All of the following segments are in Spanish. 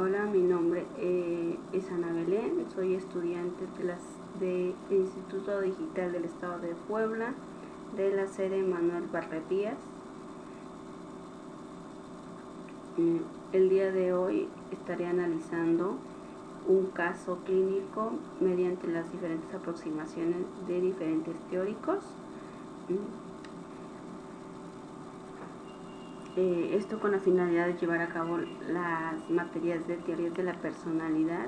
Hola, mi nombre es Ana Belén, soy estudiante del Instituto Digital del Estado de Puebla, de la sede Manuel Barretías. El día de hoy estaré analizando un caso clínico mediante las diferentes aproximaciones de diferentes teóricos. Esto con la finalidad de llevar a cabo las materias de teorías de la personalidad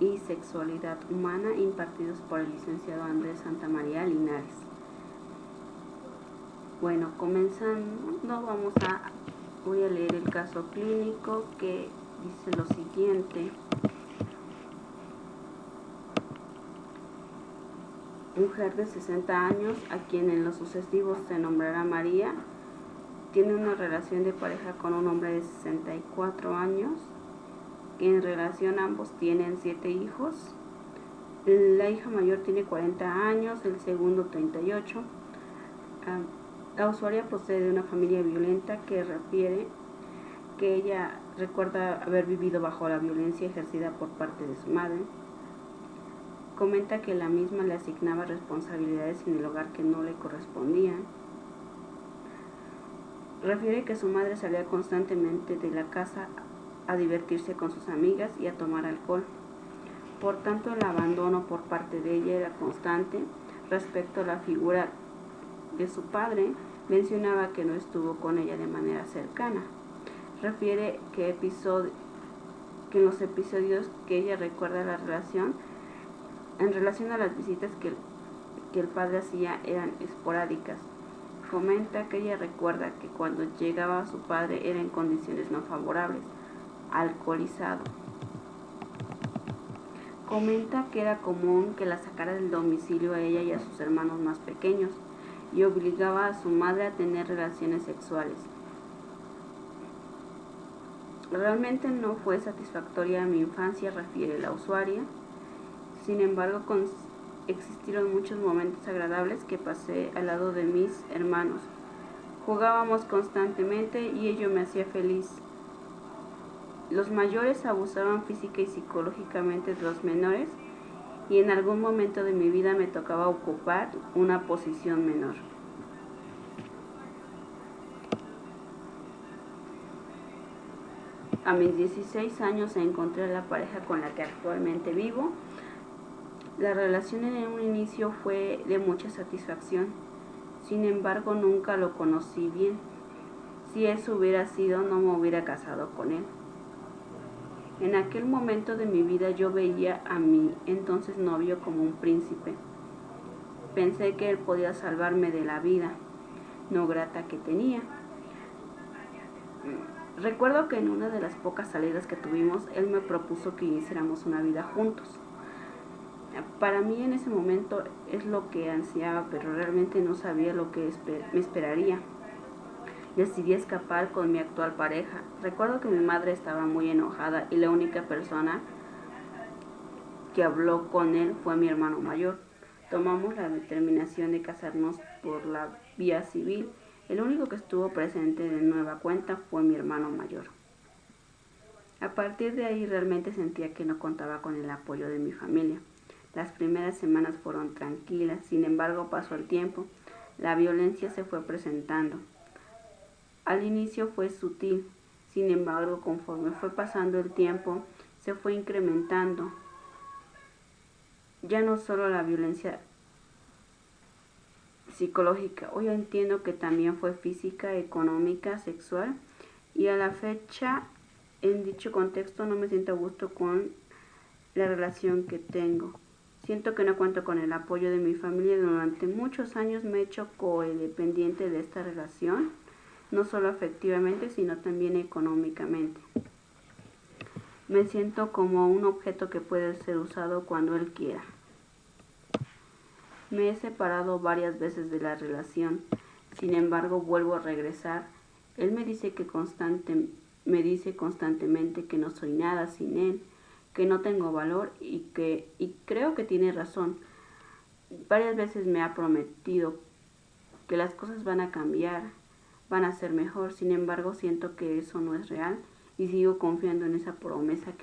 y sexualidad humana impartidos por el licenciado Andrés Santamaría Linares. Bueno, comenzando, voy a leer el caso clínico que dice lo siguiente. Mujer de 60 años, a quien en los sucesivos se nombrará María, tiene una relación de pareja con un hombre de 64 años. En relación ambos tienen 7 hijos. La hija mayor tiene 40 años, el segundo 38. La usuaria procede de una familia violenta que refiere que ella recuerda haber vivido bajo la violencia ejercida por parte de su madre. Comenta que la misma le asignaba responsabilidades en el hogar que no le correspondían. Refiere que su madre salía constantemente de la casa a divertirse con sus amigas y a tomar alcohol. Por tanto, el abandono por parte de ella era constante. Respecto a la figura de su padre, mencionaba que no estuvo con ella de manera cercana. Refiere que en los episodios que ella recuerda en relación a las visitas que el padre hacía eran esporádicas. Comenta que ella recuerda que cuando llegaba su padre era en condiciones no favorables, alcoholizado. Comenta que era común que la sacara del domicilio a ella y a sus hermanos más pequeños y obligaba a su madre a tener relaciones sexuales. Realmente no fue satisfactoria mi infancia, refiere la usuaria. Sin embargo, existieron muchos momentos agradables que pasé al lado de mis hermanos. Jugábamos constantemente y ello me hacía feliz. Los mayores abusaban física y psicológicamente de los menores y en algún momento de mi vida me tocaba ocupar una posición menor. A mis 16 años encontré a la pareja con la que actualmente vivo. La relación en un inicio fue de mucha satisfacción. Sin embargo, nunca lo conocí bien. Si eso hubiera sido, no me hubiera casado con él. En aquel momento de mi vida yo veía a mi entonces novio como un príncipe. Pensé que él podía salvarme de la vida no grata que tenía. Recuerdo que en una de las pocas salidas que tuvimos, él me propuso que hiciéramos una vida juntos. Para mí en ese momento es lo que ansiaba, pero realmente no sabía lo que me esperaría. Decidí escapar con mi actual pareja. Recuerdo que mi madre estaba muy enojada y la única persona que habló con él fue mi hermano mayor. Tomamos la determinación de casarnos por la vía civil. El único que estuvo presente de nueva cuenta fue mi hermano mayor. A partir de ahí realmente sentía que no contaba con el apoyo de mi familia. Las primeras semanas fueron tranquilas, sin embargo pasó el tiempo, la violencia se fue presentando. Al inicio fue sutil, sin embargo conforme fue pasando el tiempo se fue incrementando. Ya no solo la violencia psicológica, hoy entiendo que también fue física, económica, sexual, y a la fecha en dicho contexto no me siento a gusto con la relación que tengo. Siento que no cuento con el apoyo de mi familia. Durante muchos años me he hecho codependiente de esta relación, no solo afectivamente, sino también económicamente. Me siento como un objeto que puede ser usado cuando él quiera. Me he separado varias veces de la relación, sin embargo vuelvo a regresar. Él me dice constantemente que no soy nada sin él, que no tengo valor y creo que tiene razón. Varias veces me ha prometido que las cosas van a cambiar, van a ser mejor, sin embargo siento que eso no es real y sigo confiando en esa promesa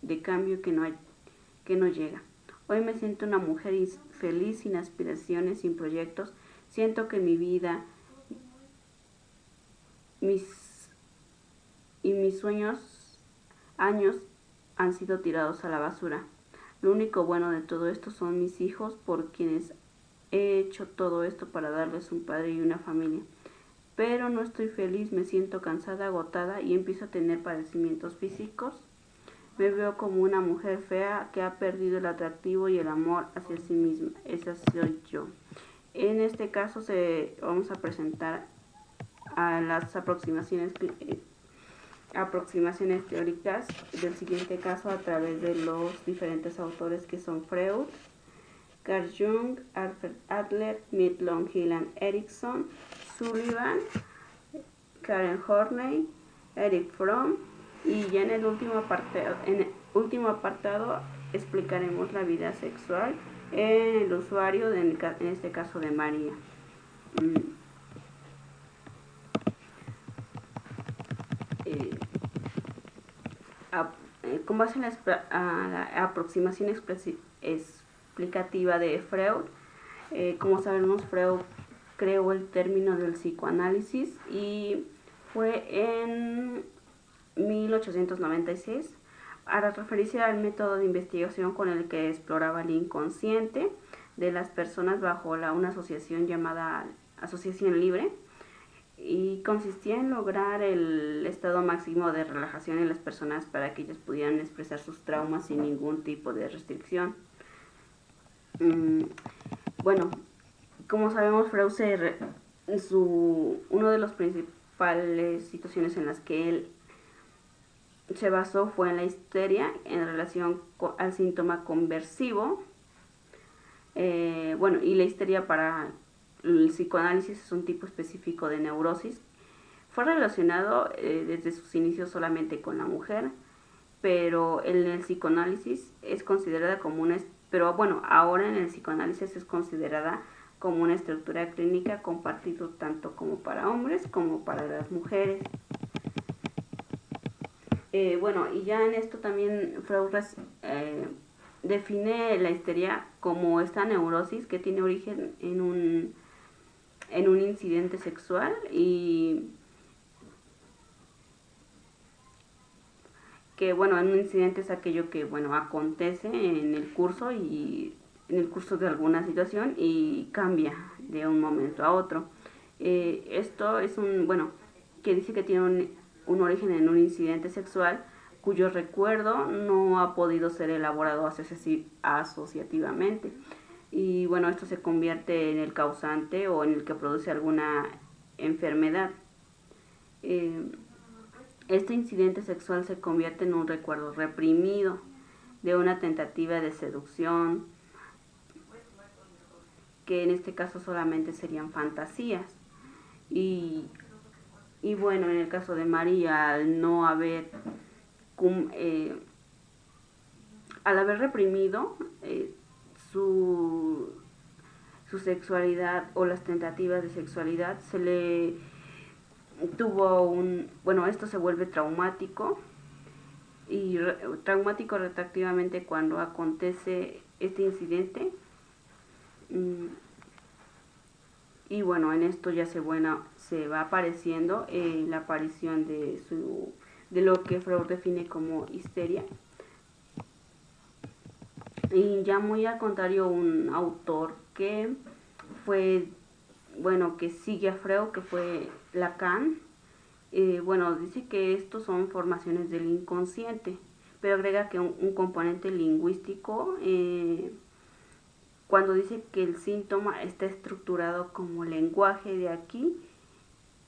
de cambio que no llega. Hoy me siento una mujer feliz, sin aspiraciones, sin proyectos. Siento que mi vida mis, y mis años han sido tirados a la basura. Lo único bueno de todo esto son mis hijos, por quienes he hecho todo esto para darles un padre y una familia. Pero no estoy feliz, me siento cansada, agotada y empiezo a tener padecimientos físicos. Me veo como una mujer fea que ha perdido el atractivo y el amor hacia sí misma. Esa soy yo. En este caso vamos a presentar a las aproximaciones teóricas del siguiente caso a través de los diferentes autores que son Freud, Carl Jung, Alfred Adler, Maslow's Helen Erickson, Sullivan, Karen Horney, Eric Fromm, y ya en el último apartado explicaremos la vida sexual en el usuario, en este caso de María. Con base en la aproximación explicativa de Freud, como sabemos, Freud creó el término del psicoanálisis y fue en 1896 para referirse al método de investigación con el que exploraba el inconsciente de las personas bajo una asociación llamada Asociación Libre, y consistía en lograr el estado máximo de relajación en las personas para que ellas pudieran expresar sus traumas sin ningún tipo de restricción. Bueno, como sabemos, Freud uno de los principales situaciones en las que él se basó fue en la histeria en relación al síntoma conversivo. Y la histeria para el psicoanálisis es un tipo específico de neurosis. Fue relacionado desde sus inicios solamente con la mujer, pero en el psicoanálisis es considerada como ahora en el psicoanálisis es considerada como una estructura clínica compartido tanto como para hombres como para las mujeres. Y ya en esto también Freud define la histeria como esta neurosis que tiene origen en un incidente sexual, y que en un incidente es aquello que acontece en el curso de alguna situación y cambia de un momento a otro. Esto es que dice que tiene un origen en un incidente sexual cuyo recuerdo no ha podido ser elaborado asociativamente. Y esto se convierte en el causante o en el que produce alguna enfermedad. Este incidente sexual se convierte en un recuerdo reprimido de una tentativa de seducción, que en este caso solamente serían fantasías. Y en el caso de María, al haber reprimido su sexualidad o las tentativas de sexualidad, se le esto se vuelve traumático, y traumático retroactivamente cuando acontece este incidente. Y en esto ya se va apareciendo la aparición de lo que Freud define como histeria. Y ya muy al contrario, un autor que fue, que sigue a Freud, que fue Lacan, dice que estos son formaciones del inconsciente, pero agrega que un componente lingüístico, cuando dice que el síntoma está estructurado como lenguaje, de aquí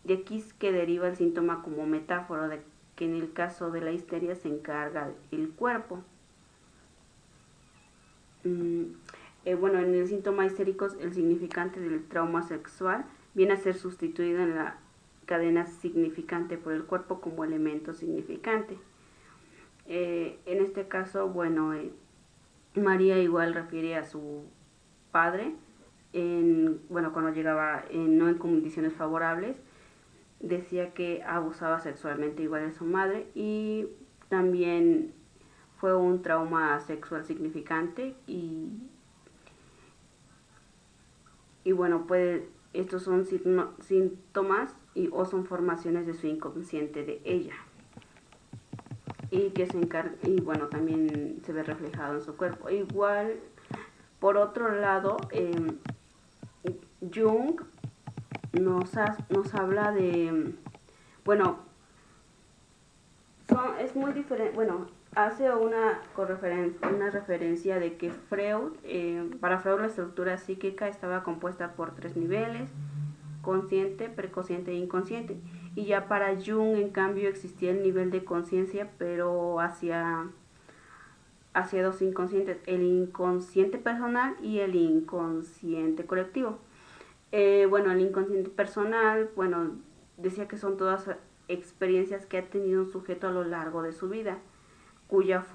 es que deriva el síntoma como metáfora, de que en el caso de la histeria se encarga el cuerpo. En el síntoma histérico, el significante del trauma sexual viene a ser sustituido en la cadena significante por el cuerpo como elemento significante. En este caso, María igual refiere a su padre cuando llegaba no en condiciones favorables, decía que abusaba sexualmente igual de su madre y también fue un trauma sexual significante y bueno, estos son síntomas o son formaciones de su inconsciente de ella y que se encarga y bueno, también se ve reflejado en su cuerpo. Igual, por otro lado, Jung nos habla de, bueno, es muy diferente, bueno, hace una referencia de que Freud, para Freud la estructura psíquica estaba compuesta por 3 niveles: consciente, preconsciente e inconsciente. Y ya para Jung, en cambio, existía el nivel de conciencia, pero hacia 2 inconscientes: el inconsciente personal y el inconsciente colectivo. Bueno, el inconsciente personal, bueno, decía que son todas experiencias que ha tenido un sujeto a lo largo de su vida, cuya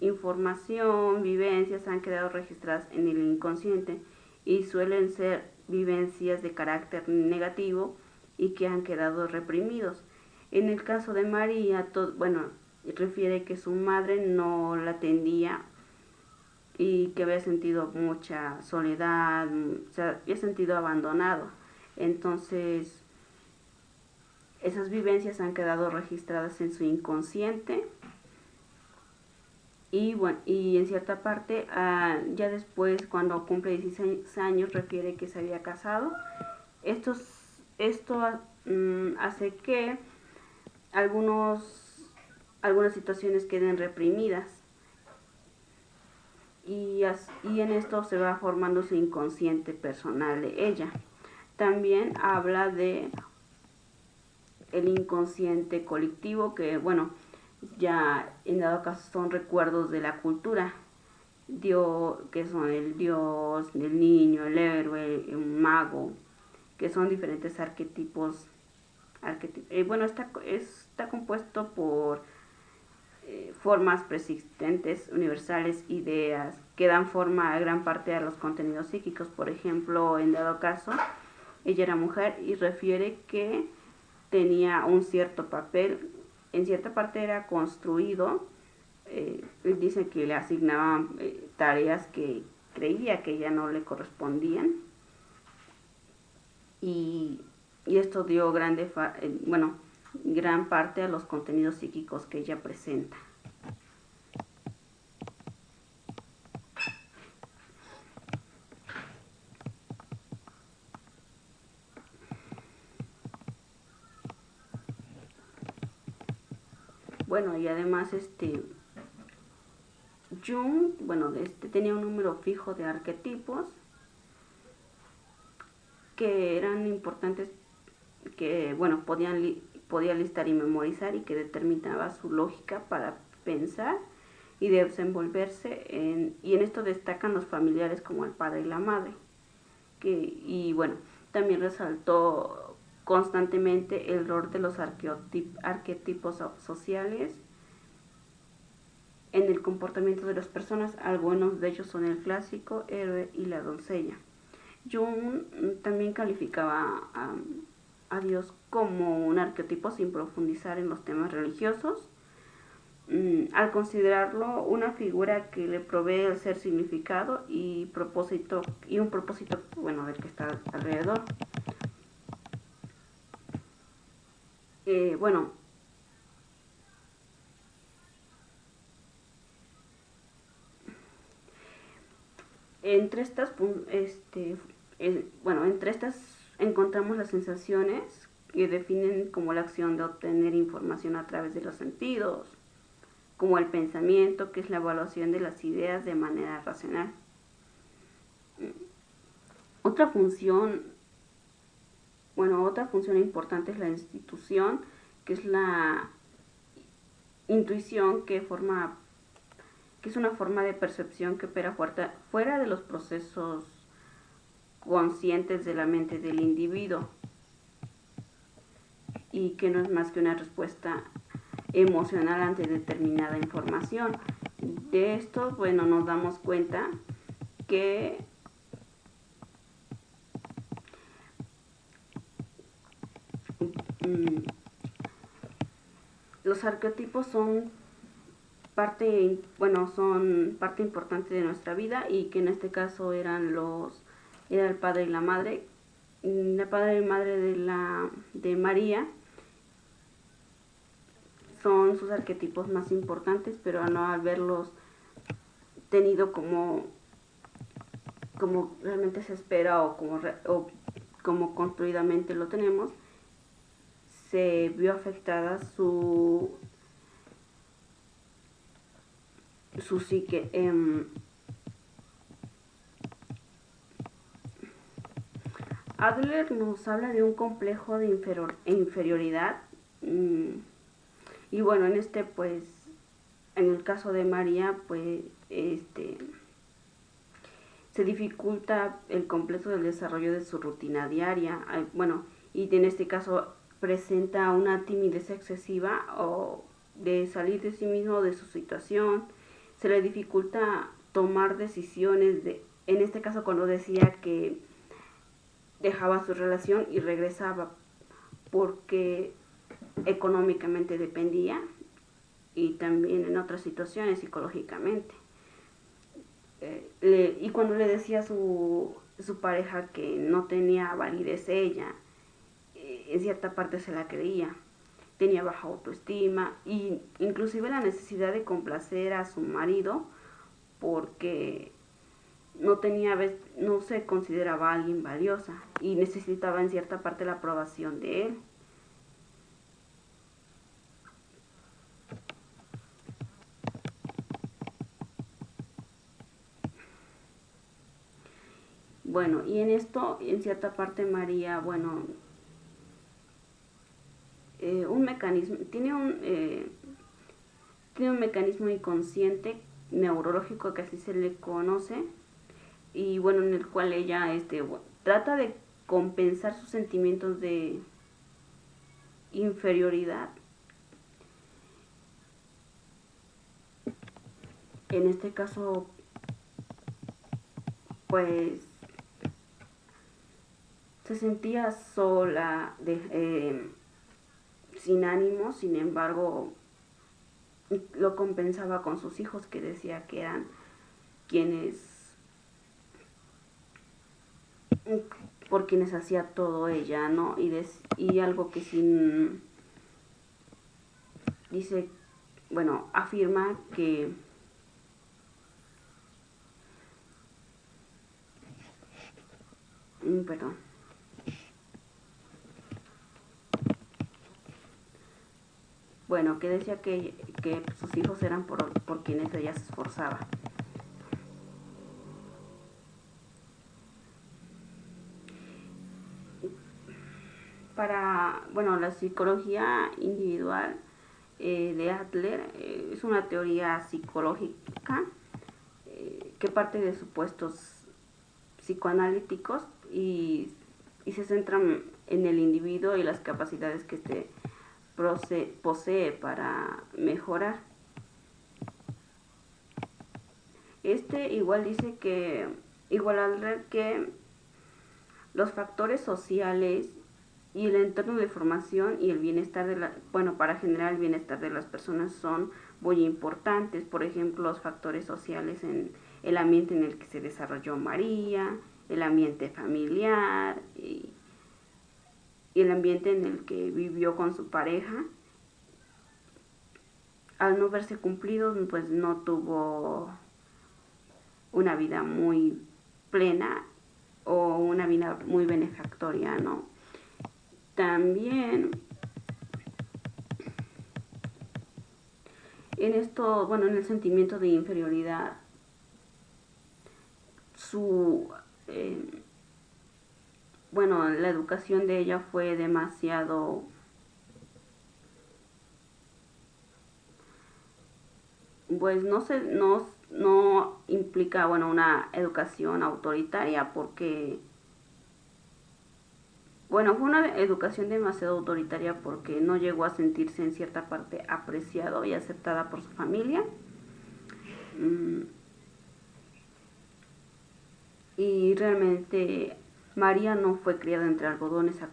información, vivencias han quedado registradas en el inconsciente y suelen ser vivencias de carácter negativo y que han quedado reprimidos. En el caso de María, bueno, refiere que su madre no la atendía y que había sentido mucha soledad, o sea, había sentido abandonado. Entonces, esas vivencias han quedado registradas en su inconsciente y bueno, y en cierta parte, ya después, cuando cumple 16 años, refiere que se había casado. Esto hace que algunas situaciones queden reprimidas y en esto se va formando su inconsciente personal de ella. También habla de el inconsciente colectivo, que bueno, ya en dado caso son recuerdos de la cultura, que son el dios, el niño, el héroe, un mago, que son diferentes arquetipos. Bueno, está compuesto por formas persistentes, universales, ideas que dan forma a gran parte de los contenidos psíquicos. Por ejemplo, en dado caso, ella era mujer y refiere que tenía un cierto papel, en cierta parte era construido. Dice que le asignaban tareas que creía que ella no le correspondían y, y esto dio gran parte a los contenidos psíquicos que ella presenta. Bueno, y además Jung, bueno, tenía un número fijo de arquetipos que eran importantes, que bueno, podía listar y memorizar y que determinaba su lógica para pensar y desenvolverse y en esto destacan los familiares como el padre y la madre. Y bueno, también resaltó constantemente el rol de los arquetipos sociales en el comportamiento de las personas. Algunos de ellos son el clásico, héroe y la doncella. Jung también calificaba a Dios como un arquetipo sin profundizar en los temas religiosos, al considerarlo una figura que le provee al ser significado y un propósito, bueno, del que está alrededor. Bueno, entre estas entre estas encontramos las sensaciones, que definen como la acción de obtener información a través de los sentidos, como el pensamiento, que es la evaluación de las ideas de manera racional. Otra función importante es la institución, que es la intuición, que es una forma de percepción que opera fuera de los procesos conscientes de la mente del individuo y que no es más que una respuesta emocional ante determinada información. De esto, bueno, nos damos cuenta que los arquetipos son son parte importante de nuestra vida, y que en este caso era el padre y la madre. La padre y madre de María son sus arquetipos más importantes, pero al no haberlos tenido como realmente se espera, o como construidamente lo tenemos, se vio afectada su psique. Adler nos habla de un complejo de inferioridad, y bueno, en el caso de María, pues se dificulta el completo del desarrollo de su rutina diaria. Bueno, y en este caso presenta una timidez excesiva, o de salir de sí mismo, de su situación. Se le dificulta tomar decisiones, en este caso cuando decía que dejaba su relación y regresaba porque económicamente dependía, y también en otras situaciones psicológicamente. Y cuando le decía a su pareja que no tenía validez ella, en cierta parte se la creía. Tenía baja autoestima, y inclusive la necesidad de complacer a su marido, porque no se consideraba alguien valiosa, y necesitaba en cierta parte la aprobación de él. Bueno, y en esto, en cierta parte, María, un mecanismo, tiene un mecanismo inconsciente neurológico, que así se le conoce, y bueno, en el cual ella trata de compensar sus sentimientos de inferioridad. En este caso, pues se sentía sola, sin ánimo. Sin embargo, lo compensaba con sus hijos, que decía que eran quienes, por quienes hacía todo ella, ¿no? Y algo que dice, afirma que perdón. Bueno, que decía que sus hijos eran por quienes ella se esforzaba. La psicología individual de Adler es una teoría psicológica que parte de supuestos psicoanalíticos, y se centra en el individuo y las capacidades que posee para mejorar. Igual dice que, Adler, que los factores sociales y el entorno de formación y el bienestar para generar el bienestar de las personas son muy importantes. Por ejemplo, los factores sociales en el ambiente en el que se desarrolló María, el ambiente familiar y el ambiente en el que vivió con su pareja. Al no verse cumplidos, pues no tuvo una vida muy plena o una vida muy benefactoria, ¿no? También en el sentimiento de inferioridad, la educación de ella fue demasiado no implica una educación autoritaria, porque fue una educación demasiado autoritaria, porque no llegó a sentirse en cierta parte apreciado y aceptada por su familia. Y realmente María no fue criada entre algodones a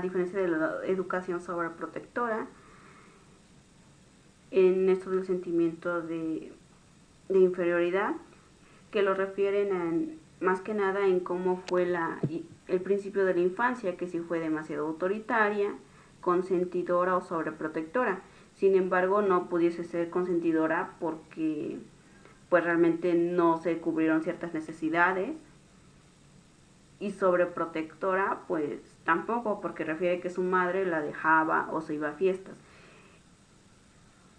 diferencia de la educación sobreprotectora, en esto del sentimiento de inferioridad, que lo refieren más que nada en cómo fue el principio de la infancia, que si fue demasiado autoritaria, consentidora o sobreprotectora. Sin embargo, no pudiese ser consentidora porque pues realmente no se cubrieron ciertas necesidades, y sobreprotectora pues tampoco, porque refiere que su madre la dejaba o se iba a fiestas.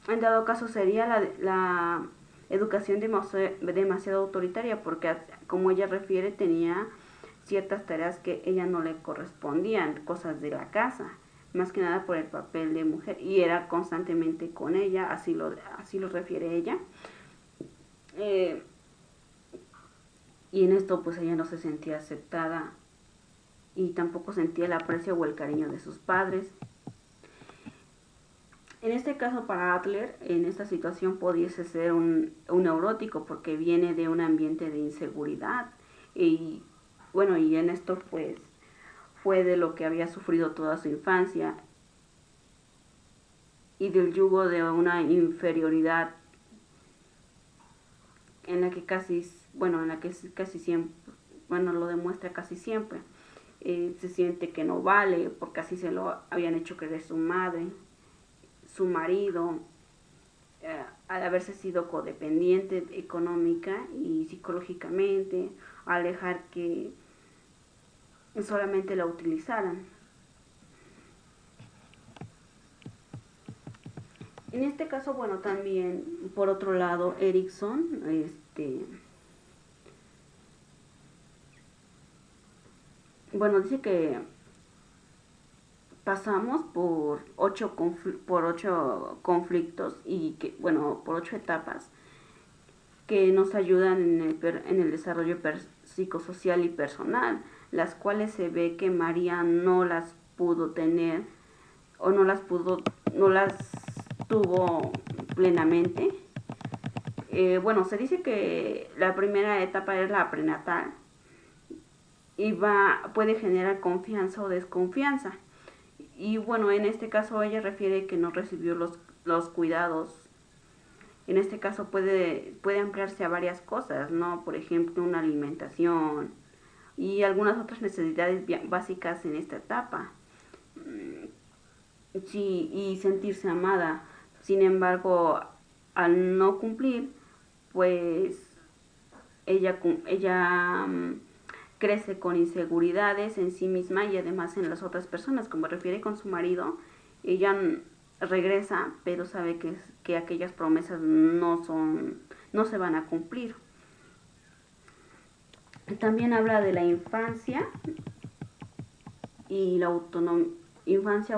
En dado caso sería la educación demasiado autoritaria, porque como ella refiere tenía ciertas tareas que ella no le correspondían, cosas de la casa, más que nada por el papel de mujer, y era constantemente con ella, así lo refiere ella. Y en esto pues ella no se sentía aceptada y tampoco sentía el aprecio o el cariño de sus padres. En este caso para Adler, en esta situación pudiese ser un neurótico porque viene de un ambiente de inseguridad y bueno, y en esto pues fue de lo que había sufrido toda su infancia y del yugo de una inferioridad en la que casi siempre, bueno, lo demuestra casi siempre. Se siente que no vale porque así se lo habían hecho creer su madre, su marido, al haberse sido codependiente económica y psicológicamente, al dejar que solamente la utilizaran. En este caso, bueno, también por otro lado, Erikson, bueno, dice que pasamos por ocho conflictos y que, bueno, por 8 etapas que nos ayudan en el desarrollo psicosocial y personal, las cuales se ve que María no las pudo tener o no las tuvo plenamente. Bueno, se dice que la primera etapa es la prenatal y puede generar confianza o desconfianza. Y bueno, en este caso ella refiere que no recibió los cuidados. En este caso puede ampliarse a varias cosas, ¿no? Por ejemplo, una alimentación y algunas otras necesidades básicas en esta etapa. Sí, y sentirse amada. Sin embargo, al no cumplir, pues ella crece con inseguridades en sí misma y además en las otras personas. Como refiere con su marido, ella regresa, pero sabe que aquellas promesas no se van a cumplir. También habla de la infancia y la infancia,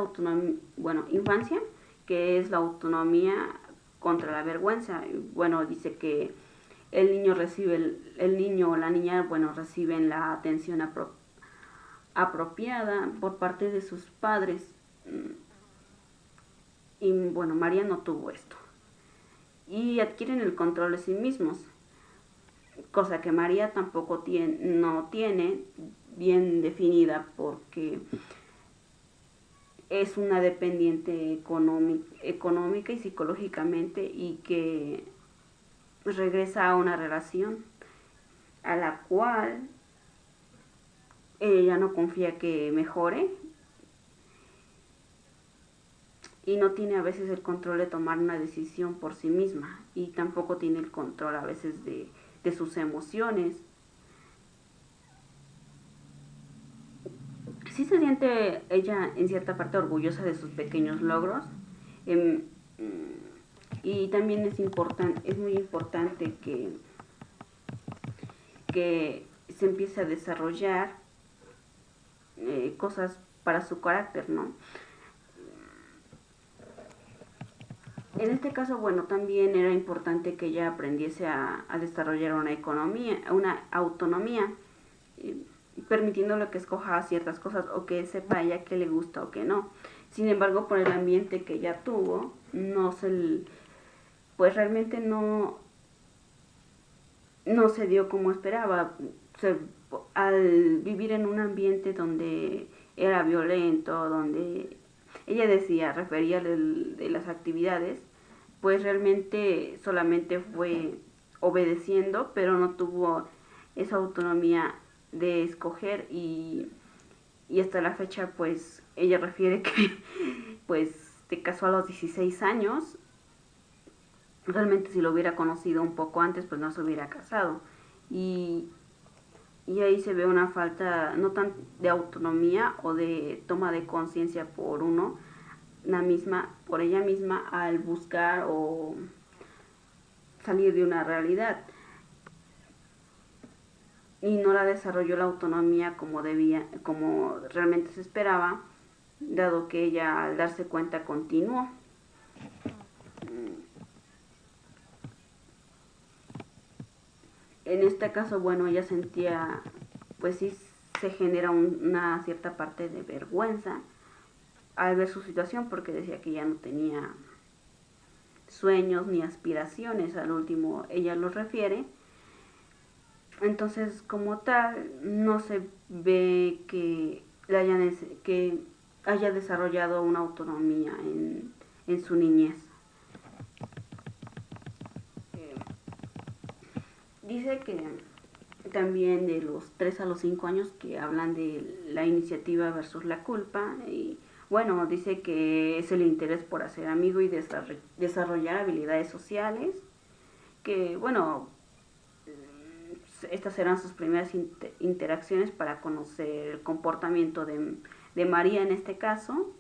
que es la autonomía contra la vergüenza. Bueno, dice que el niño o la niña, bueno, reciben la atención apropiada por parte de sus padres. Y bueno, María no tuvo esto. Y adquieren el control de sí mismos, cosa que María tampoco no tiene bien definida porque es una dependiente económica y psicológicamente y que regresa a una relación a la cual ella no confía que mejore y no tiene a veces el control de tomar una decisión por sí misma y tampoco tiene el control a veces de sus emociones. Sí se siente ella en cierta parte orgullosa de sus pequeños logros, eh, y también es muy importante que se empiece a desarrollar cosas para su carácter, ¿no? En este caso, bueno, también era importante que ella aprendiese a desarrollar una autonomía, permitiéndole que escoja ciertas cosas o que sepa ella qué le gusta o qué no. Sin embargo, por el ambiente que ella tuvo, pues realmente no se dio como esperaba. al vivir en un ambiente donde era violento, donde ella decía, refería de las actividades, pues realmente solamente fue obedeciendo, pero no tuvo esa autonomía de escoger y hasta la fecha pues ella refiere que pues se casó a los 16 años. Realmente si lo hubiera conocido un poco antes pues no se hubiera casado y, y ahí se ve una falta no tan de autonomía o de toma de conciencia por uno la misma por ella misma al buscar o salir de una realidad y no la desarrolló la autonomía como debía, como realmente se esperaba, dado que ella al darse cuenta continuó. En este caso, bueno, ella sentía, pues sí se genera una cierta parte de vergüenza al ver su situación porque decía que ya no tenía sueños ni aspiraciones, al último ella lo refiere. Entonces, como tal, no se ve que haya desarrollado una autonomía en su niñez. Eh, Dice que también de los 3 a los 5 años que hablan de la iniciativa versus la culpa y bueno, dice que es el interés por hacer amigo y desarrollar habilidades sociales, que bueno, estas serán sus primeras interacciones para conocer el comportamiento de María en este caso.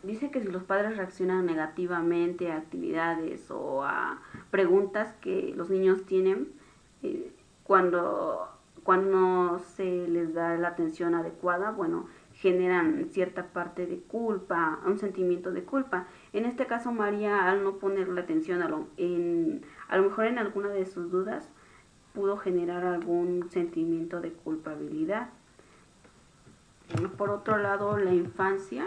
Dice que si los padres reaccionan negativamente a actividades o a preguntas que los niños tienen, eh, cuando, cuando no se les da la atención adecuada, bueno, generan cierta parte de culpa, un sentimiento de culpa. En este caso, María, al no ponerle atención a lo mejor en alguna de sus dudas, pudo generar algún sentimiento de culpabilidad. Por otro lado, en la infancia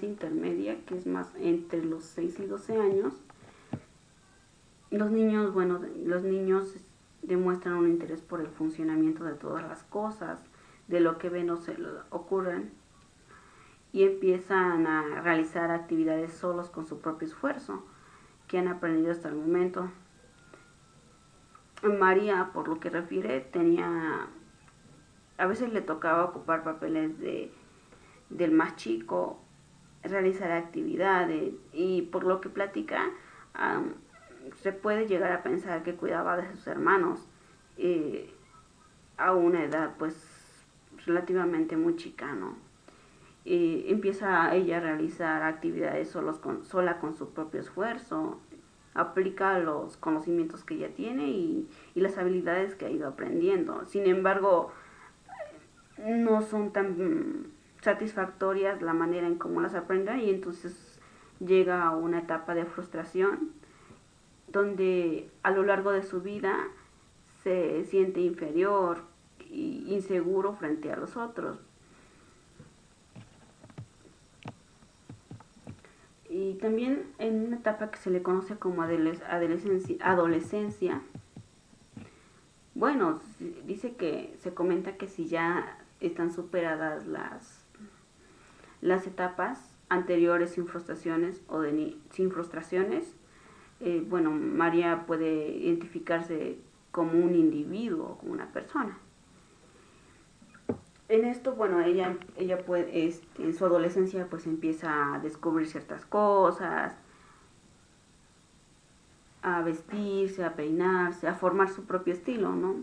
intermedia, que es más entre los 6 y 12 años, los niños demuestran un interés por el funcionamiento de todas las cosas, de lo que ven o se le ocurren, y empiezan a realizar actividades solos con su propio esfuerzo, que han aprendido hasta el momento. María, por lo que refiere, a veces le tocaba ocupar papeles del más chico, realizar actividades y por lo que platica se puede llegar a pensar que cuidaba de sus hermanos eh, a una edad pues relativamente muy chica, ¿no? Empieza ella a realizar actividades sola con su propio esfuerzo, aplica los conocimientos que ella tiene y las habilidades que ha ido aprendiendo. Sin embargo, no son tan satisfactorias la manera en cómo las aprenden y entonces llega a una etapa de frustración donde a lo largo de su vida se siente inferior e inseguro frente a los otros. Y también en una etapa que se le conoce como adolescencia, bueno, dice que se comenta que si ya están superadas las etapas anteriores sin frustraciones sin frustraciones, bueno, María puede identificarse como un individuo, como una persona. En esto, bueno, ella puede, en su adolescencia pues empieza a descubrir ciertas cosas, a vestirse, a peinarse, a formar su propio estilo, ¿no?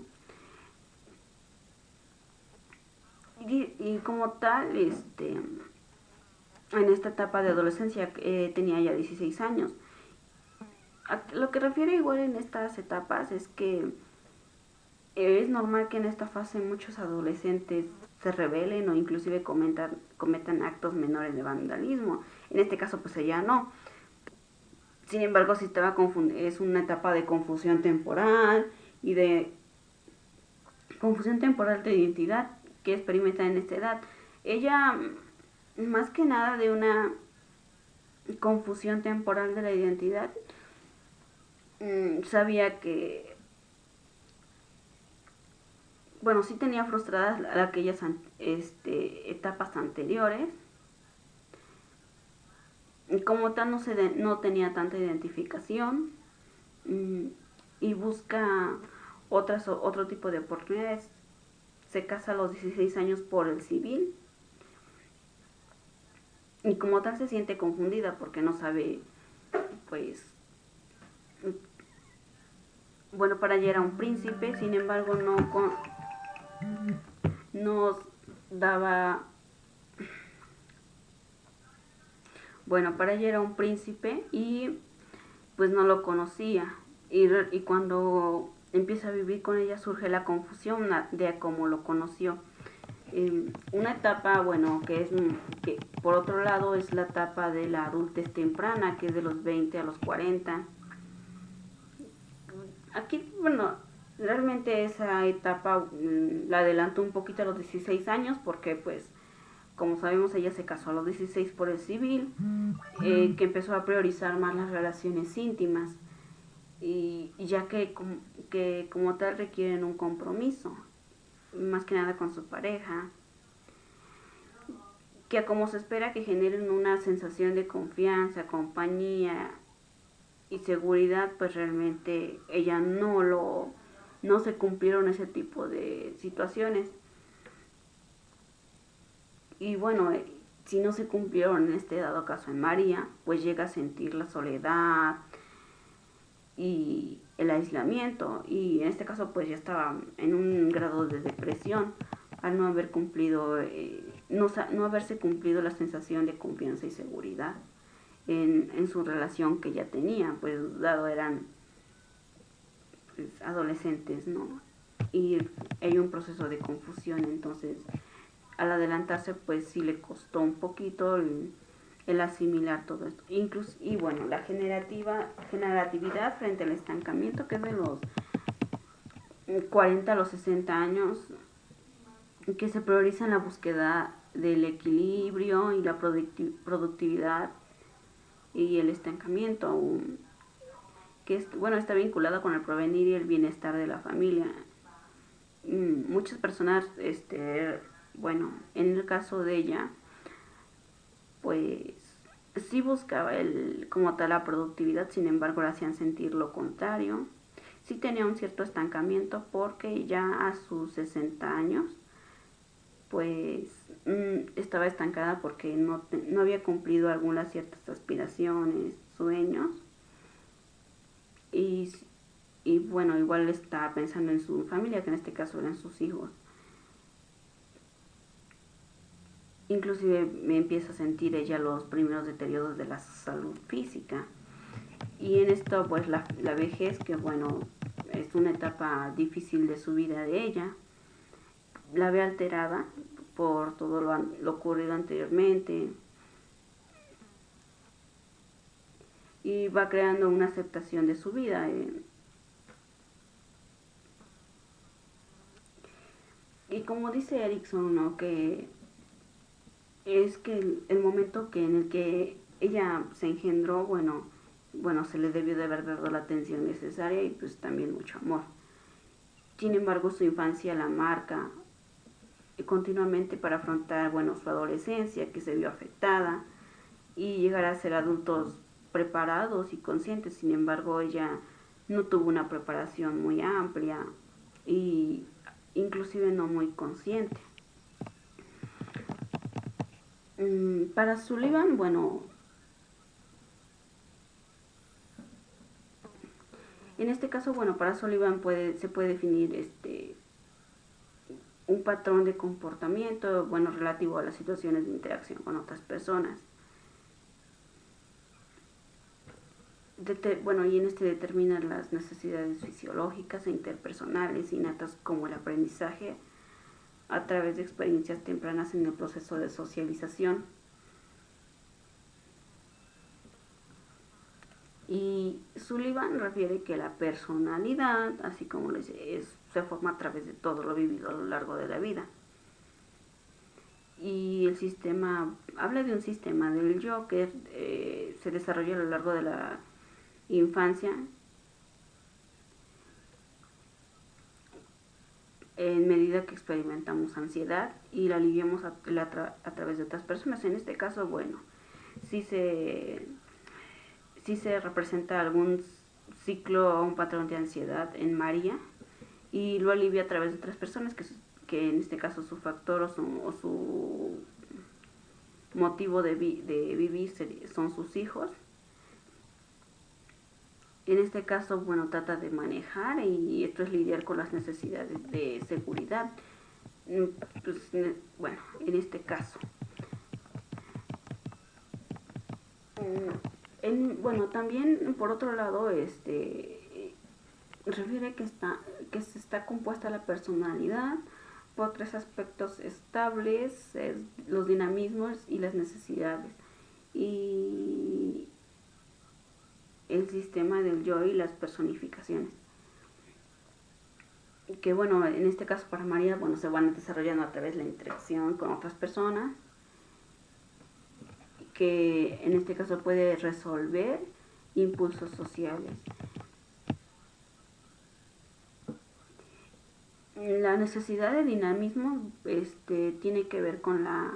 Y como tal, en esta etapa de adolescencia tenía ya 16 años. Lo que refiere igual en estas etapas es que es normal que en esta fase muchos adolescentes se rebelen o inclusive cometan actos menores de vandalismo. En este caso pues ella no. Sin embargo, si estaba es una etapa de confusión temporal y de confusión temporal de identidad que experimenta en esta edad. Ella, más que nada de una confusión temporal de la identidad, sabía que, bueno, sí tenía frustradas aquellas etapas anteriores. Como tal no tenía tanta identificación, mm, y busca otro tipo de oportunidades. Se casa a los 16 años por el civil y como tal se siente confundida porque no sabe, pues, bueno, para ella era un príncipe, sin embargo no daba, bueno, para ella era un príncipe y pues no lo conocía. Y cuando empieza a vivir con ella surge la confusión de cómo lo conoció. Una etapa, bueno, que por otro lado es la etapa de la adultez temprana, que es de los 20 a los 40. Aquí, bueno, realmente esa etapa la adelantó un poquito a los 16 años porque pues como sabemos ella se casó a los 16 por el civil, que empezó a priorizar más las relaciones íntimas y ya que como tal requieren un compromiso, más que nada con su pareja, que como se espera que generen una sensación de confianza, compañía y seguridad, pues realmente ella no se cumplieron ese tipo de situaciones. Y bueno, si no se cumplieron en este dado caso en María, pues llega a sentir la soledad y el aislamiento. Y en este caso pues ya estaba en un grado de depresión al no haber cumplido, no haberse cumplido la sensación de confianza y seguridad en su relación que ya tenía, pues dado eran pues, adolescentes, ¿no? Y hay un proceso de confusión, entonces al adelantarse pues sí le costó un poquito el asimilar todo esto. Incluso, y bueno, la generatividad frente al estancamiento, que es de los 40 a los 60 años, que se prioriza en la búsqueda del equilibrio y la productividad y el estancamiento, que bueno, está vinculado con el provenir y el bienestar de la familia. Muchas personas, bueno, en el caso de ella, pues sí buscaba como tal la productividad, sin embargo le hacían sentir lo contrario. Sí tenía un cierto estancamiento porque ya a sus 60 años, pues estaba estancada porque no había cumplido algunas ciertas aspiraciones, sueños. Y, y bueno, igual estaba pensando en su familia, que en este caso eran sus hijos. Inclusive me empieza a sentir ella los primeros deterioros de la salud física. Y en esto pues la vejez, que bueno, es una etapa difícil de su vida de ella, la ve alterada por todo lo ocurrido anteriormente y va creando una aceptación de su vida. Y como dice Erickson, ¿no? Que es que el momento en el que ella se engendró, bueno, se le debió de haber dado la atención necesaria y pues también mucho amor. Sin embargo, su infancia la marca continuamente para afrontar, bueno, su adolescencia que se vio afectada y llegar a ser adultos preparados y conscientes. Sin embargo, ella no tuvo una preparación muy amplia y inclusive no muy consciente. Para Sullivan, bueno, en este caso, bueno, para Sullivan se puede definir un patrón de comportamiento, bueno, relativo a las situaciones de interacción con otras personas. Bueno, y en determinar las necesidades fisiológicas e interpersonales innatas como el aprendizaje a través de experiencias tempranas en el proceso de socialización. Y Sullivan refiere que la personalidad, así como lo dice, se forma a través de todo lo vivido a lo largo de la vida. Y el sistema, habla de un sistema del yo que se desarrolla a lo largo de la infancia en medida que experimentamos ansiedad y la aliviamos a través de otras personas. En este caso, bueno, si se, si se representa algún ciclo o un patrón de ansiedad en María y lo alivia a través de otras personas, que en este caso su factor o su motivo de vivir son sus hijos. En este caso, bueno, trata de manejar y esto es lidiar con las necesidades de seguridad. Pues, bueno, en este caso. Bueno, también por otro lado, refiere que se está compuesta la personalidad por tres aspectos estables, los dinamismos y las necesidades. Y el sistema del yo y las personificaciones. Que bueno, en este caso para María, bueno, se van desarrollando a través de la interacción con otras personas, que en este caso puede resolver impulsos sociales. La necesidad de dinamismo tiene que ver con las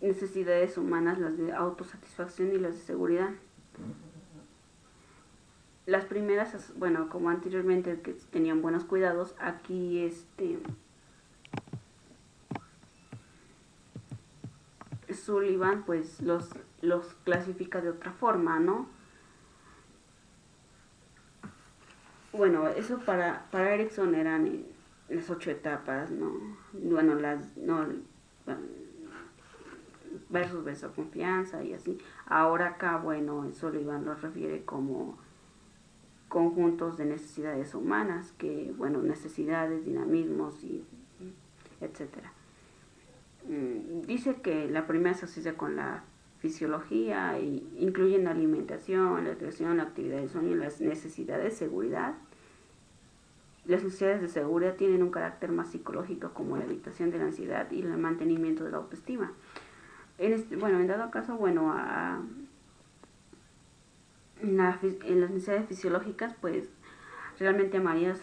necesidades humanas, las de autosatisfacción y las de seguridad. Las primeras, bueno, como anteriormente que tenían buenos cuidados, aquí Sullivan pues los clasifica de otra forma, ¿no? Bueno, eso para Erickson eran las 8 etapas, ¿no? Bueno, versus beso confianza y así. Ahora acá, bueno, Sullivan lo refiere como conjuntos de necesidades humanas, que, bueno, necesidades, dinamismos y etcétera. Dice que la primera se asocia con la fisiología e incluyen la alimentación, la nutrición, la actividad de sueño y las necesidades de seguridad. Las necesidades de seguridad tienen un carácter más psicológico, como la evitación de la ansiedad y el mantenimiento de la autoestima. Bueno, en dado caso, bueno, en las necesidades fisiológicas, pues realmente a María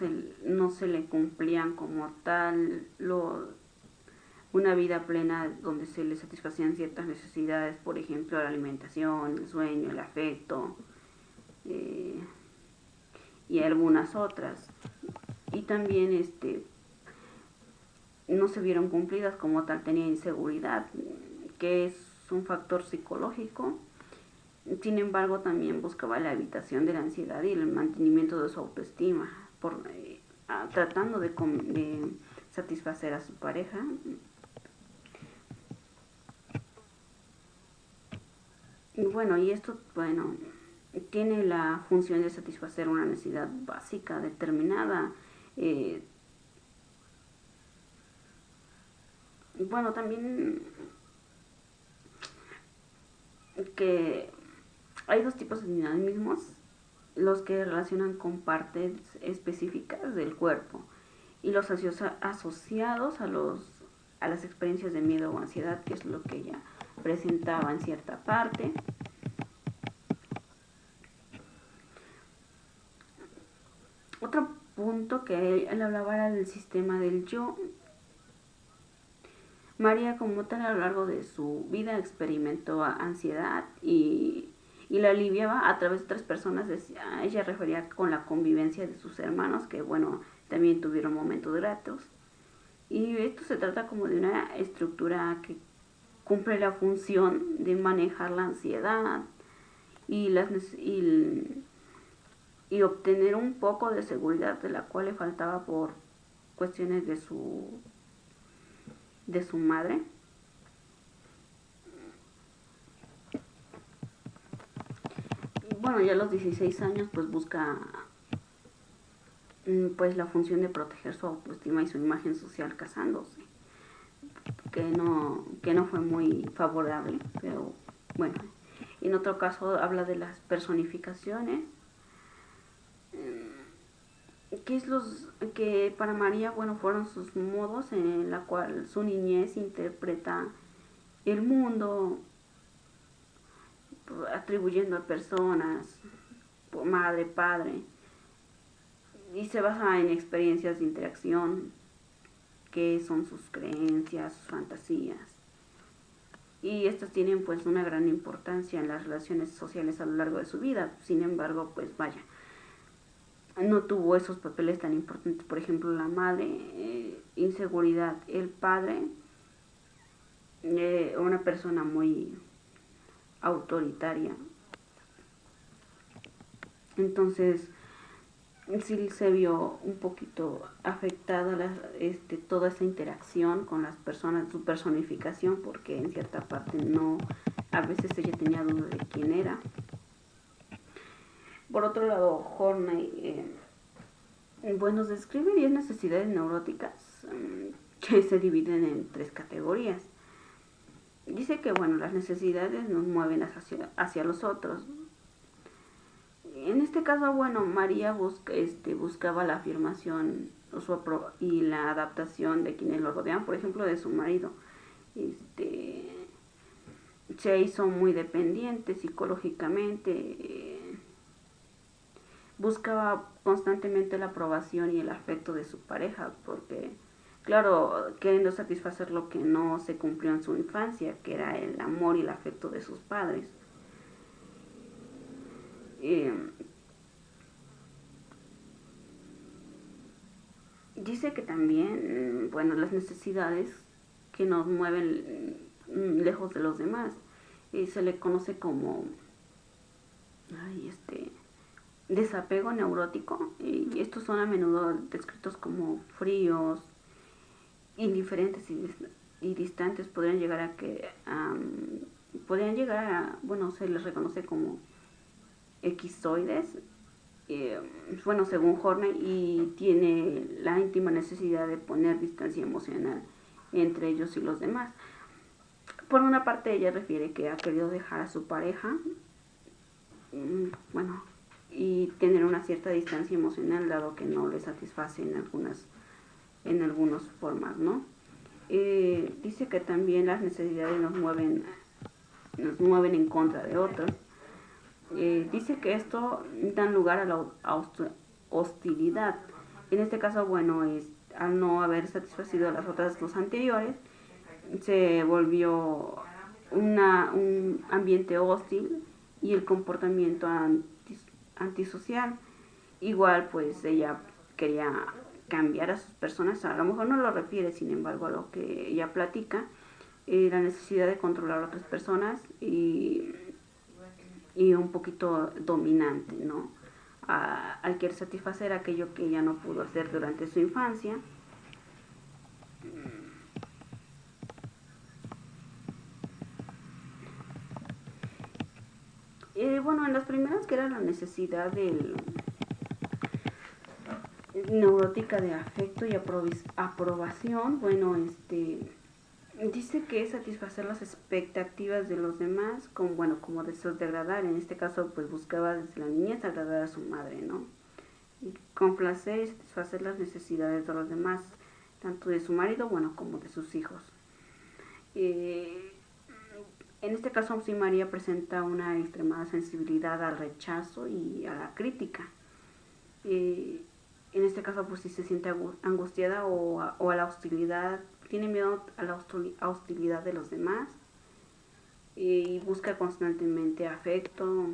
no se le cumplían como tal una vida plena donde se le satisfacían ciertas necesidades, por ejemplo, la alimentación, el sueño, el afecto y algunas otras. Y también no se vieron cumplidas como tal, tenía inseguridad, que es un factor psicológico. Sin embargo, también buscaba la evitación de la ansiedad y el mantenimiento de su autoestima, tratando de satisfacer a su pareja. Y bueno, y esto, bueno, tiene la función de satisfacer una necesidad básica determinada. Bueno, también que hay dos tipos de dinamismos, los que relacionan con partes específicas del cuerpo y los asociados a las experiencias de miedo o ansiedad, que es lo que ella presentaba en cierta parte. Otro punto que él hablaba era del sistema del yo. María, como tal, a lo largo de su vida experimentó ansiedad y la aliviaba a través de otras personas. Ella refería con la convivencia de sus hermanos, que bueno, también tuvieron momentos gratos. Y esto se trata como de una estructura que cumple la función de manejar la ansiedad y, y obtener un poco de seguridad de la cual le faltaba por cuestiones de su madre. Y bueno, ya a los 16 años pues busca pues la función de proteger su autoestima y su imagen social casándose, que no fue muy favorable, pero bueno. En otro caso habla de las personificaciones, que para María, bueno, fueron sus modos en la cual su niñez interpreta el mundo, atribuyendo a personas, madre, padre, y se basa en experiencias de interacción, que son sus creencias, sus fantasías. Y estas tienen pues una gran importancia en las relaciones sociales a lo largo de su vida. Sin embargo, pues vaya, no tuvo esos papeles tan importantes. Por ejemplo, la madre, inseguridad; el padre, una persona muy autoritaria. Entonces, sí se vio un poquito afectada toda esa interacción con las personas, su personificación, porque en cierta parte no, a veces ella tenía duda de quién era. Por otro lado, Horney, bueno, describe 10 necesidades neuróticas que se dividen en 3 categorías. Dice que, bueno, las necesidades nos mueven hacia los otros. En este caso, bueno, María buscaba la afirmación y la adaptación de quienes lo rodean, por ejemplo, de su marido. Se hizo muy dependiente psicológicamente, buscaba constantemente la aprobación y el afecto de su pareja, porque, claro, queriendo satisfacer lo que no se cumplió en su infancia, que era el amor y el afecto de sus padres. Dice que también, bueno, las necesidades que nos mueven lejos de los demás, se le conoce como desapego neurótico, y estos son a menudo descritos como fríos, indiferentes y distantes. Bueno, se les reconoce como equizoides, bueno, según Horney, y tiene la íntima necesidad de poner distancia emocional entre ellos y los demás. Por una parte, ella refiere que ha querido dejar a su pareja, bueno, y tener una cierta distancia emocional, dado que no le satisface en algunas formas, ¿no? Dice que también las necesidades nos mueven en contra de otros. Dice que esto da lugar a la hostilidad. En este caso, bueno, al no haber satisfacido las otras dos anteriores, se volvió un ambiente hostil y el comportamiento antisocial. Igual, pues ella quería cambiar a sus personas, a lo mejor no lo refiere, sin embargo, a lo que ella platica, la necesidad de controlar a otras personas y un poquito dominante, ¿no? Al querer satisfacer aquello que ella no pudo hacer durante su infancia. Bueno, en las primeras, que era la necesidad neurótica de afecto y aprobación, bueno, dice que es satisfacer las expectativas de los demás como deseos de agradar. En este caso, pues buscaba desde la niñez agradar a su madre, ¿no? Y complacer y satisfacer las necesidades de los demás, tanto de su marido, bueno, como de sus hijos. En este caso, sí, María presenta una extremada sensibilidad al rechazo y a la crítica. En este caso, pues si se siente angustiada o a la hostilidad, tiene miedo a la hostilidad de los demás, y busca constantemente afecto.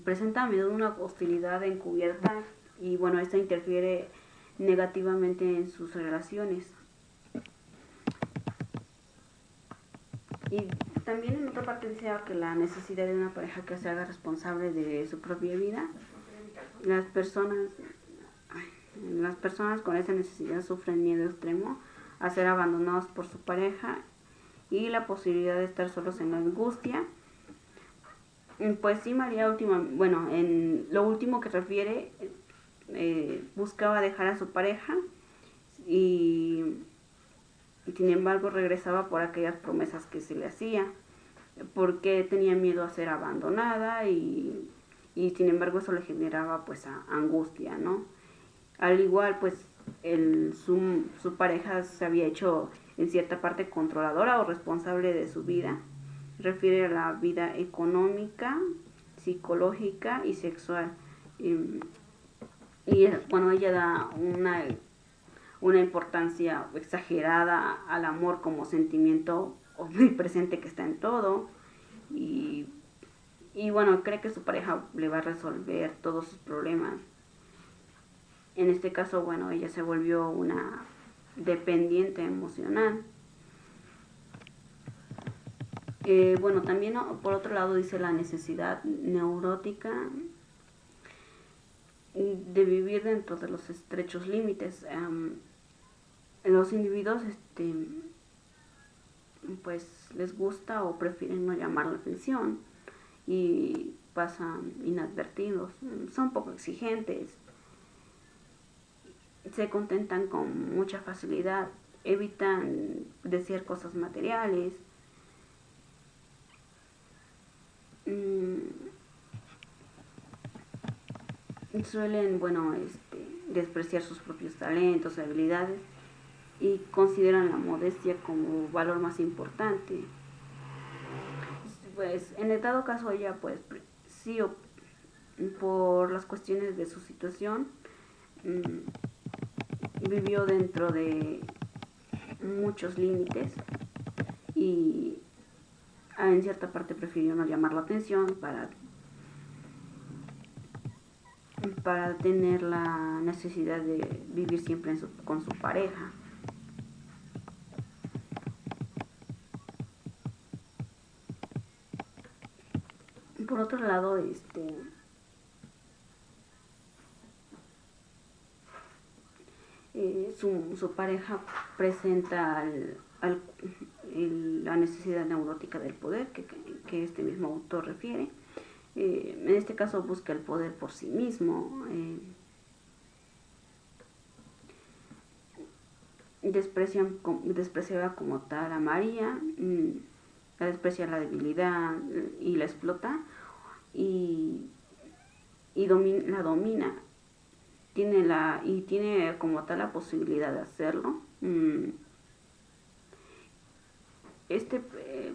Presenta a menudo una hostilidad encubierta, y bueno, esta interfiere negativamente en sus relaciones. Y también en otra parte dice que la necesidad de una pareja que se haga responsable de su propia vida. Las personas con esa necesidad sufren miedo extremo a ser abandonados por su pareja y la posibilidad de estar solos en la angustia. Pues sí, María en lo último que refiere, buscaba dejar a su pareja y sin embargo regresaba por aquellas promesas que se le hacía, porque tenía miedo a ser abandonada, y sin embargo eso le generaba pues angustia, ¿no? Al igual, pues su pareja se había hecho en cierta parte controladora o responsable de su vida. Refiere a la vida económica, psicológica y sexual. Y bueno, ella da una importancia exagerada al amor como sentimiento omnipresente que está en todo. Y, y bueno, cree que su pareja le va a resolver todos sus problemas. En este caso, bueno, ella se volvió una dependiente emocional. Bueno, también por otro lado dice la necesidad neurótica de vivir dentro de los estrechos límites. Los individuos pues les gusta o prefieren no llamar la atención y pasan inadvertidos, son poco exigentes, se contentan con mucha facilidad, evitan desear cosas materiales, suelen, bueno, despreciar sus propios talentos, habilidades y consideran la modestia como valor más importante. Pues en el dado caso ella pues sí por las cuestiones de su situación vivió dentro de muchos límites y en cierta parte prefirió no llamar la atención para tener la necesidad de vivir siempre con su pareja. Por otro lado, su pareja presenta la necesidad neurótica del poder que este mismo autor refiere. En este caso busca el poder por sí mismo, despreciaba como tal a María, la desprecia la debilidad y la explota y, la domina. Tiene como tal la posibilidad de hacerlo.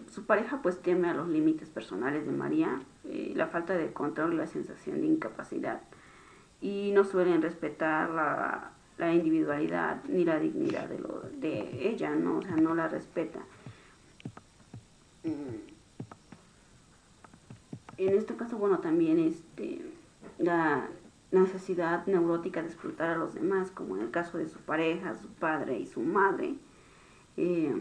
Su pareja pues teme a los límites personales de María, la falta de control y la sensación de incapacidad, y no suelen respetar la individualidad ni la dignidad de ella, ¿no? O sea, no la respeta. En este caso, bueno, también la necesidad neurótica de explotar a los demás, como en el caso de su pareja, su padre y su madre. Eh,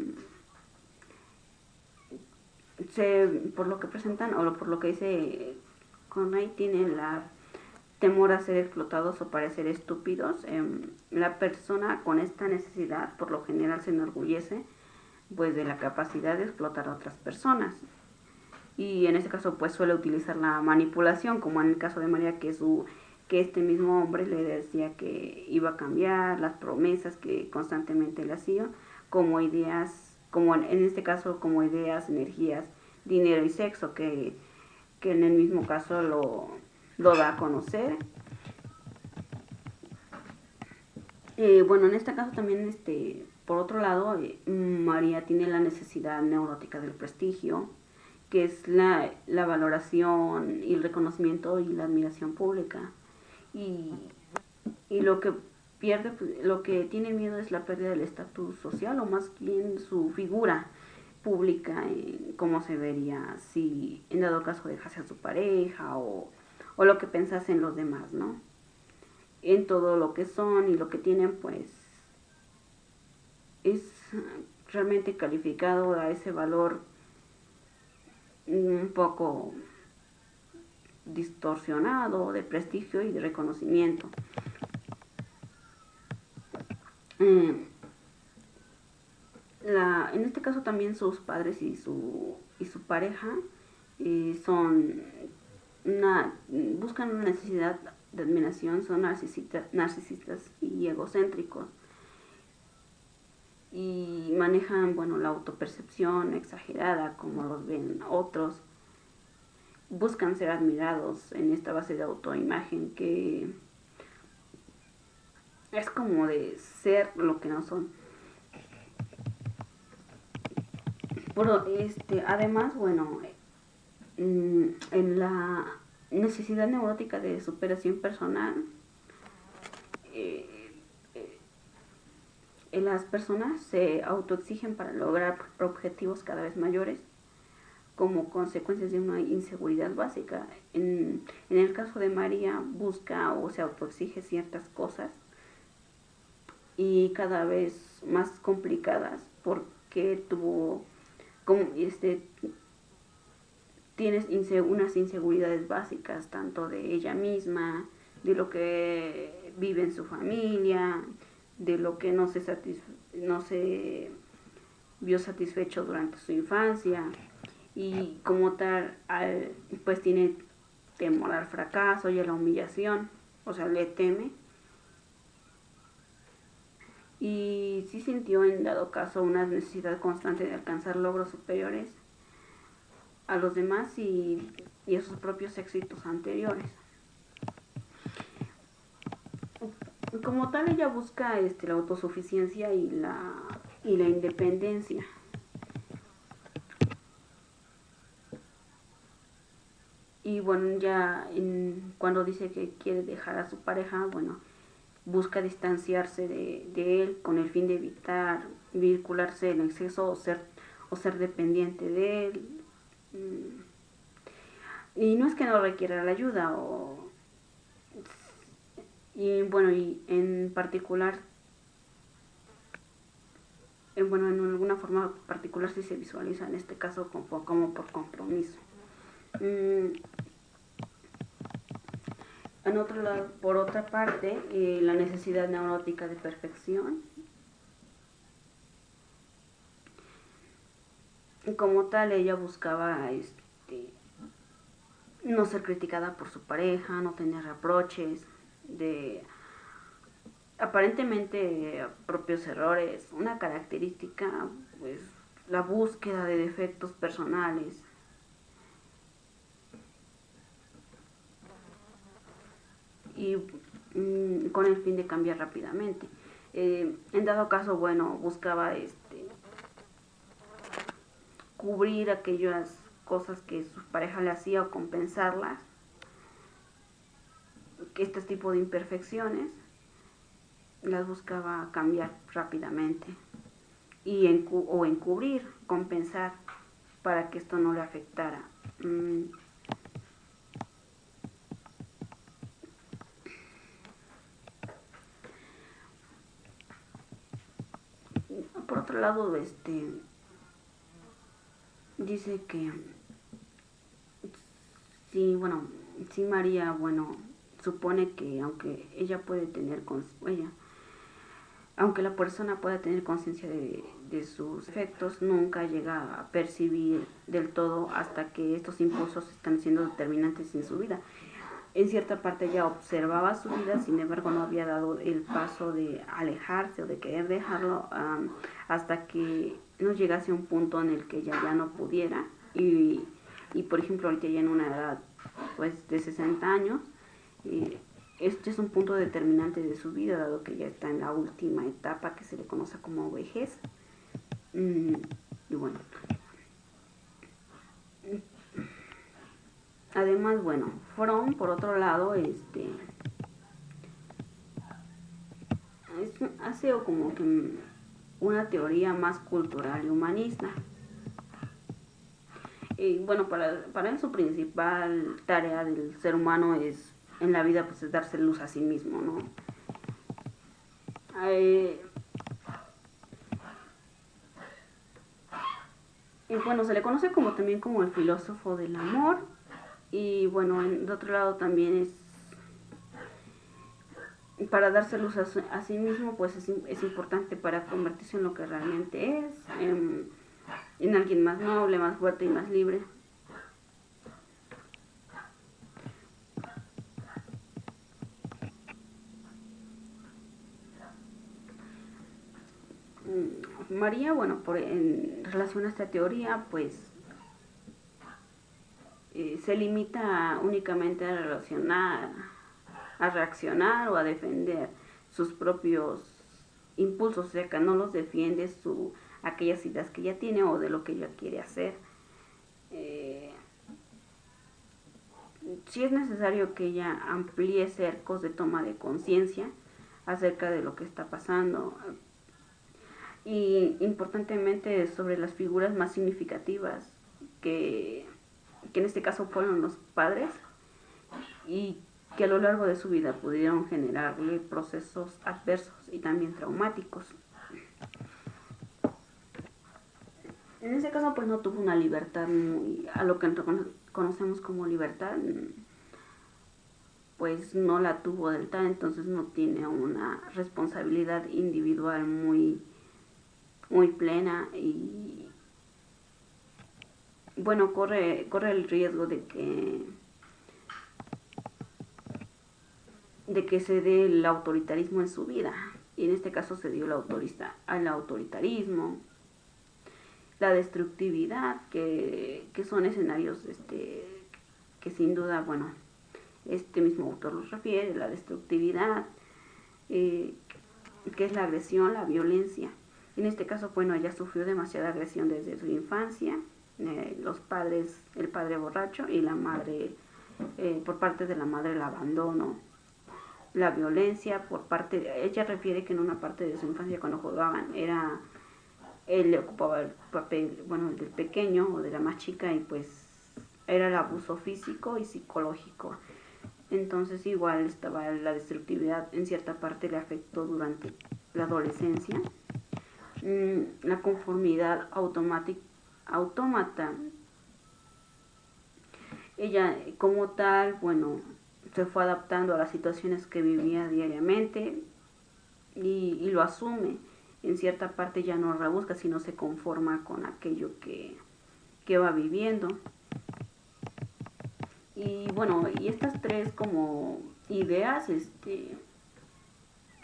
por lo que presentan o por lo que dice Conray, tienen la temor a ser explotados o parecer estúpidos. La persona con esta necesidad por lo general se enorgullece pues de la capacidad de explotar a otras personas, y en este caso pues suele utilizar la manipulación, como en el caso de María, que este mismo hombre le decía que iba a cambiar, las promesas que constantemente le hacía, como ideas, como en este caso como ideas, energías, dinero y sexo, que en el mismo caso lo da a conocer. Bueno, en este caso también, por otro lado, María tiene la necesidad neurótica del prestigio, que es la valoración y el reconocimiento y la admiración pública. Y, y lo que tiene miedo es la pérdida del estatus social, o más bien su figura pública, cómo se vería si en dado caso dejase a su pareja o lo que pensasen los demás, ¿no? En todo lo que son y lo que tienen, pues es realmente calificado a ese valor un poco distorsionado de prestigio y de reconocimiento. En este caso también sus padres y su pareja son buscan una necesidad de admiración, son narcisistas y egocéntricos, y manejan, bueno, la autopercepción exagerada como los ven otros, buscan ser admirados en esta base de autoimagen que es como de ser lo que no son. Además, bueno, en la necesidad neurótica de superación personal las personas se autoexigen para lograr objetivos cada vez mayores como consecuencias de una inseguridad básica. En el caso de María, busca o se autoexige ciertas cosas y cada vez más complicadas porque tuvo como tienes unas inseguridades básicas tanto de ella misma, de lo que vive en su familia, de lo que no se vio satisfecho durante su infancia y como tal pues tiene temor al fracaso y a la humillación, o sea, le teme y sí sintió en dado caso una necesidad constante de alcanzar logros superiores a los demás y a sus propios éxitos anteriores. Como tal ella busca la autosuficiencia y la independencia. Y bueno, ya cuando dice que quiere dejar a su pareja, bueno, busca distanciarse de él con el fin de evitar vincularse en exceso o ser dependiente de él. Y no es que no requiera la ayuda, y bueno, y en particular, bueno, en alguna forma particular sí se visualiza en este caso como por compromiso. En otro lado, por otra parte, la necesidad neurótica de perfección. Como tal, ella buscaba no ser criticada por su pareja, no tener reproches de aparentemente propios errores, una característica, pues, la búsqueda de defectos personales. Y con el fin de cambiar rápidamente. En dado caso, bueno, buscaba cubrir aquellas cosas que su pareja le hacía o compensarlas, este tipo de imperfecciones, las buscaba cambiar rápidamente o encubrir, compensar para que esto no le afectara. Por otro lado, dice que sí, bueno, sí María, bueno, supone que aunque la persona pueda tener conciencia de sus efectos, nunca llega a percibir del todo hasta que estos impulsos están siendo determinantes en su vida. En cierta parte ella observaba su vida, sin embargo no había dado el paso de alejarse o de querer dejarlo hasta que no llegase a un punto en el que ella ya no pudiera y por ejemplo ahorita ya en una edad pues de 60 años, este es un punto determinante de su vida, dado que ya está en la última etapa que se le conoce como vejez. Y bueno, además, bueno, Fromm, por otro lado, hace como que una teoría más cultural y humanista. Y bueno, para él su principal tarea del ser humano es en la vida pues es darse luz a sí mismo, ¿no? Y bueno, se le conoce como también como el filósofo del amor. Y bueno, de otro lado también es para darse luz a sí mismo, pues es importante para convertirse en lo que realmente es, en alguien más noble, más fuerte y más libre. María, bueno, en relación a esta teoría, pues se limita únicamente a reaccionar o a defender sus propios impulsos, o sea que no los defiende aquellas ideas que ella tiene o de lo que ella quiere hacer. Sí es necesario que ella amplíe cercos de toma de conciencia acerca de lo que está pasando. y importantemente sobre las figuras más significativas que en este caso fueron los padres y que a lo largo de su vida pudieron generarle procesos adversos y también traumáticos. En ese caso pues no tuvo una libertad muy, a lo que conocemos como libertad, pues no la tuvo del tal, entonces no tiene una responsabilidad individual muy plena y bueno, corre el riesgo de que se dé el autoritarismo en su vida. Y en este caso se dio el autoritarismo, la destructividad, que son escenarios que sin duda, bueno, este mismo autor los refiere, la destructividad, que es la agresión, la violencia. En este caso, bueno, ella sufrió demasiada agresión desde su infancia, los padres, el padre borracho y la madre, por parte de la madre el abandono, la violencia por parte, ella refiere que en una parte de su infancia cuando jugaban él le ocupaba el papel, bueno, el del pequeño o de la más chica y pues era el abuso físico y psicológico. Entonces igual estaba la destructividad, en cierta parte le afectó durante la adolescencia. La conformidad autómata. Ella como tal, bueno, se fue adaptando a las situaciones que vivía diariamente y lo asume. En cierta parte ya no rebusca, sino se conforma con aquello que va viviendo. Y bueno, y estas tres como ideas,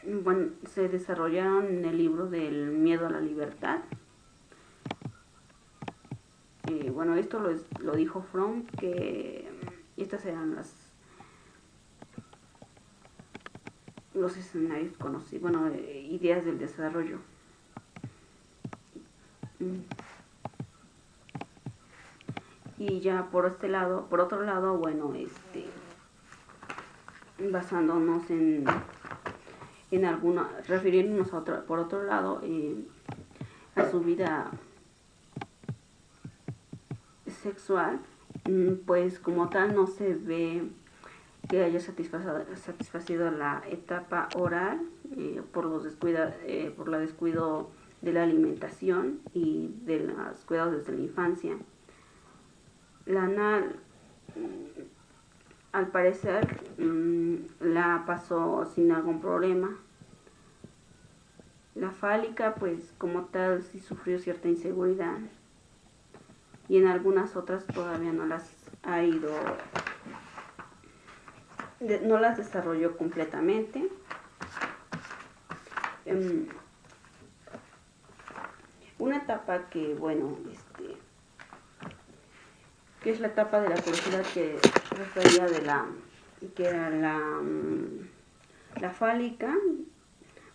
bueno, se desarrollaron en el libro del miedo a la libertad. Bueno, esto lo dijo Fromm, que estas eran los escenarios conocidos, bueno, ideas del desarrollo. Y ya por otro lado, bueno, basándonos en alguna, refiriéndonos a por otro lado, a su vida sexual, pues como tal no se ve que haya satisfacido la etapa oral por la descuido de la alimentación y de los cuidados desde la infancia. La anal, al parecer, la pasó sin algún problema. La fálica, pues como tal, sí sufrió cierta inseguridad. Y en algunas otras todavía no las ha ido, no las desarrolló completamente. Una etapa que, bueno, que es la etapa de la curiosidad que refería que era la fálica,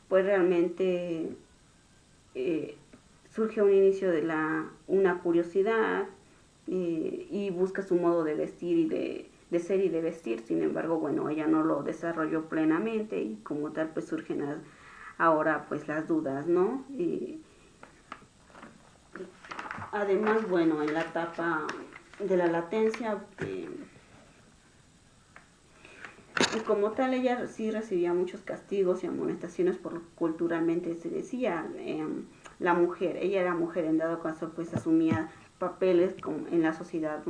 pues realmente surge un inicio de una curiosidad y busca su modo de vestir y de ser y de vestir. Sin embargo, bueno, ella no lo desarrolló plenamente y como tal pues surgen ahora pues las dudas, ¿no? Además, bueno, en la etapa de la latencia, y como tal ella sí recibía muchos castigos y amonestaciones por culturalmente se decía, la mujer, ella era mujer, en dado caso pues asumía papeles en la sociedad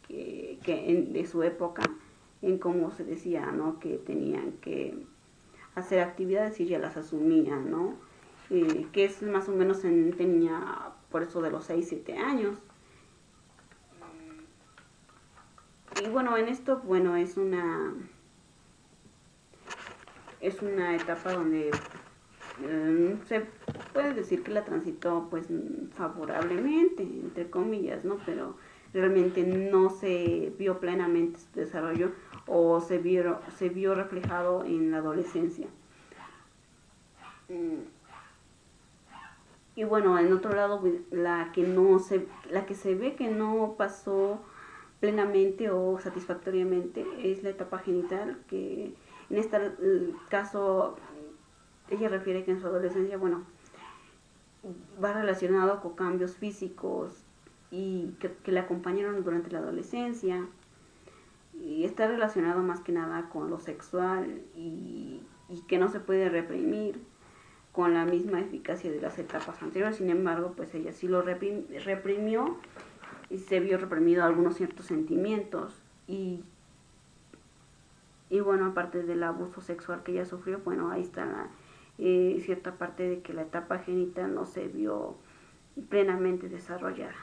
de su época, en cómo se decía, ¿no? Que tenían que hacer actividades y ella las asumía, ¿no? Que es más o menos tenía por eso de los 6-7 años. Y bueno, en esto, bueno, es una etapa donde se puede decir que la transitó pues favorablemente, entre comillas, ¿no? Pero realmente no se vio plenamente su desarrollo o se vio reflejado en la adolescencia. Y bueno, en otro lado, la que se ve que no pasó plenamente o satisfactoriamente es la etapa genital, que en este caso ella refiere que en su adolescencia, bueno, va relacionado con cambios físicos y que le acompañaron durante la adolescencia, y está relacionado más que nada con lo sexual y que no se puede reprimir con la misma eficacia de las etapas anteriores. Sin embargo, pues ella sí lo reprimió y se vio reprimido algunos ciertos sentimientos y bueno, aparte del abuso sexual que ella sufrió, bueno, ahí está cierta parte de que la etapa genital no se vio plenamente desarrollada.